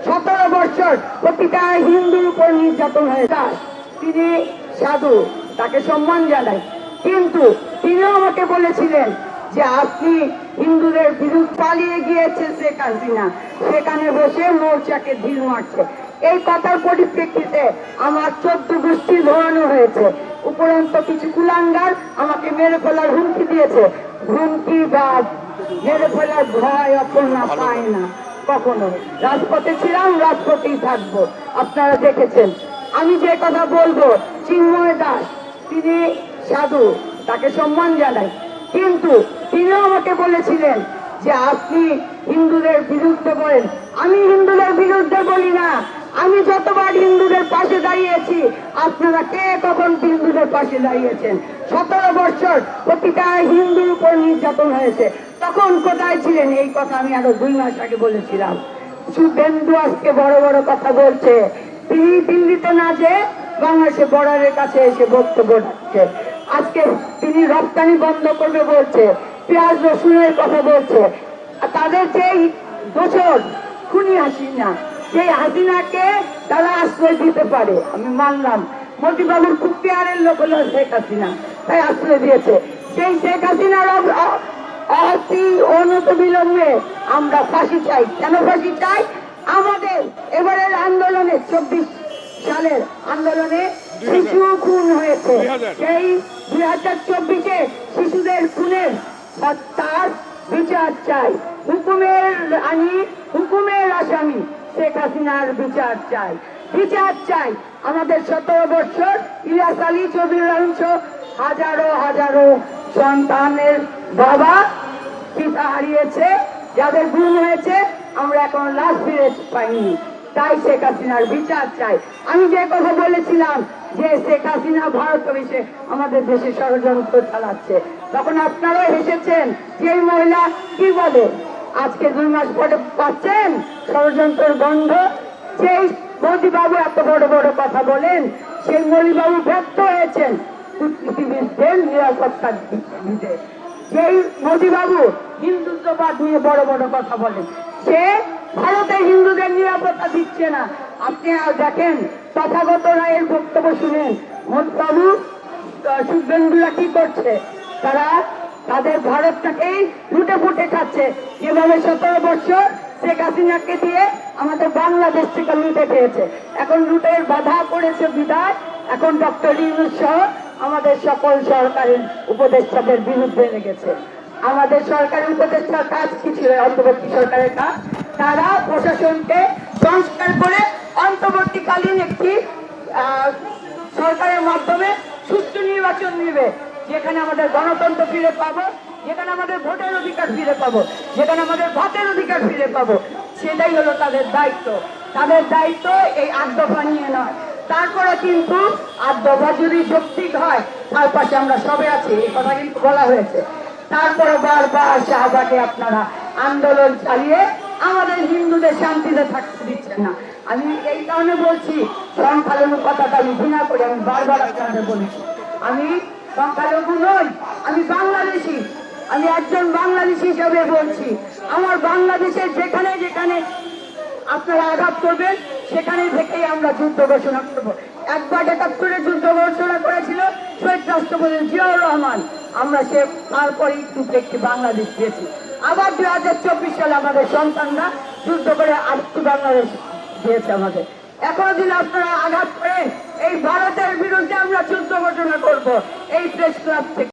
17 বছর প্রতিটা হিন্দুর উপর নির্যাতন হয়েছে। তিনি সাধু, তাকে সম্মান জানাই, কিন্তু তিনিও আমাকে বলেছিলেন যে আপনি হিন্দুদের বিরুদ্ধে পালিয়ে গিয়েছে শেখ হাসিনা, সেখানে বসে মোর্চাকে ঢিল মারছে। এই কথার পরিপ্রেক্ষিতে আমার 14 গোষ্ঠী ধরানো হয়েছে। উপরন্ত কিছু কুলাঙ্গার আমাকে মেরে ফেলার হুমকি দিয়েছে। হুমকি বা মেরে ফেলার ভয় অপর্ণা পায় না কখনো। রাজপথে ছিলাম, রাজপথেই থাকবো। আপনারা দেখেছেন। আমি যে কথা বলবো, চিন্ময় দাস তিনি সাধু, তাকে সম্মান জানাই, কিন্তু তিনিও আমাকে বলেছিলেন যে আপনি হিন্দুদের বিরুদ্ধে বলেন। আমি হিন্দুদের বিরুদ্ধে বলি না। আমি যতবার হিন্দুদের পাশে দাঁড়িয়েছি, আপনারা কে কখন হিন্দুদের পাশে দাঁড়িয়েছেন? 17 বছর প্রতিটা হিন্দুর উপর নির্যাতন হয়েছে। তখন কোথায় ছিলেন? এই কথা আমি আরো 2 মাস আগে বলেছিলাম। শুভেন্দু আজকে বড় বড় কথা বলছে। তিনি দিল্লিতে না যে বাংলাদেশে বর্ডারের কাছে এসে বক্তব্য রাখছে। আজকে তিনি রপ্তানি বন্ধ করবে বলছে, পেঁয়াজ রসুনের কথা বলছে। তাদের যেই দোষর খুনি হাসিনা, সেই হাসিনাকে তারা আশ্রয় দিতে পারে, আমি মানলাম। মোদিবাবুর খুব পেয়ারের লোক হলো শেখ হাসিনা, তাই আশ্রয় দিয়েছে। সেই শেখ হাসিনার অতি অনতিবিলম্বে আমরা ফাঁসি চাই। কেন ফাঁসি চাই? আমাদের এবারের আন্দোলনে 24 সালের আন্দোলনে শিশু খুন হয়েছে। সেই 2024-এ শিশুদের খুনের তার বিচার চাই। হুকুমের আসামি শেখ হাসিনার বিচার চাই, বিচার চাই। আমাদের 17 বছর ইলিয়াস আলী চৌধুরী হাজারো হাজারো সন্তানের বাবা পিতা হারিয়েছে, যাদের গুম হয়েছে, আমরা এখন লাশ ফিরে পাইনি। তাই শেখ হাসিনার বিচার চাই। আমি যে কথা বলেছিলাম যে শেখ হাসিনা ভারত এসে আমাদের দেশে ষড়যন্ত্র চালাচ্ছে, তখন আপনারাও হেসেছেন। যে মহিলা কি বলে, আজকে 2 মাস পরে পাচ্ছেন ষড়যন্ত্রের গন্ধ। সেই মোদিবাবু এত বড় বড় কথা বলেন, সেই মোদিবাবু ব্যর্থ হয়েছেন কূটনীতিবিদদের নিরাপত্তা দিতে। সেই মোদিবাবু হিন্দুত্ববাদ নিয়ে বড় বড় কথা বলেন, সে ভারতে হিন্দুদের নিরাপত্তা দিচ্ছে না। আপনি দেখেন, তথাগত রায়ের বক্তব্য শুনেন, মোদিবাবু শুভেন্দুরা কি করছে? তারা তাদের ভারতটাকেই লুটে ফুটে খাচ্ছে। যেভাবে 17 বছর শেখ হাসিনাকে দিয়ে আমাদের বাংলাদেশ থেকে লুটে খেয়েছে, এখন লুটের বাধা পড়েছে বিদায় এখন ডক্টর ইউনূস সহ আমাদের সকল সরকারের উপদেষ্টাদের বিরুদ্ধে লেগেছে। আমাদের সরকারের উপদেষ্টার কাজ কি ছিল? অন্তর্বর্তী সরকারের কাজ, তারা প্রশাসনকে সংস্কার করে অন্তর্বর্তীকালীন একটি সরকারের মাধ্যমে সুষ্ঠু নির্বাচন নিবে, যেখানে আমাদের গণতন্ত্র ফিরে পাবো, যেখানে আমাদের ভোটের অধিকার ফিরে পাবো, যেখানে আমাদের ভাতের অধিকার ফিরে পাবো। সেটাই হলো তাদের দায়িত্ব। তাদের দায়িত্ব এই 8 দফা নিয়ে নয়। তারপরে কিন্তু 8 দফা যদি যৌক্তিক হয়, তার পাশে আমরা সবে আছি, এই কথা কিন্তু বলা হয়েছে। তারপরে বারবার শাহবাগে আপনারা আন্দোলন চালিয়ে আমাদের হিন্দুদের শান্তিতে থাকতে দিচ্ছেন না। আমি এই কারণে বলছি, সংখ্যালঘু কথাটা আমি ঘৃণা করি। আমি বারবার আপনাদের বলেছি, আমি সংখ্যালঘু নই, আমি বাংলাদেশি। আমি একজন বাংলাদেশি হিসাবে বলছি, আমার বাংলাদেশের যেখানে যেখানে আপনারা আঘাত করবেন, সেখানে থেকেই আমরা যুদ্ধ ঘোষণা করবো। একবার ৭১-এ যুদ্ধ ঘোষণা করেছিল শহীদ রাষ্ট্রপতি জিয়াউর রহমান, আমরা সে তারপরেই একটি বাংলাদেশ দিয়েছি। আবার 2024 সালে আমাদের সন্তানরা যুদ্ধ করে আরেকটি বাংলাদেশ দিয়েছে আমাদের। এখন দিন আপনারা আঘাত করেন, এই ভারতের বিরুদ্ধে আমরা যুদ্ধ ঘোষণা করবো এই প্রেস ক্লাব থেকে।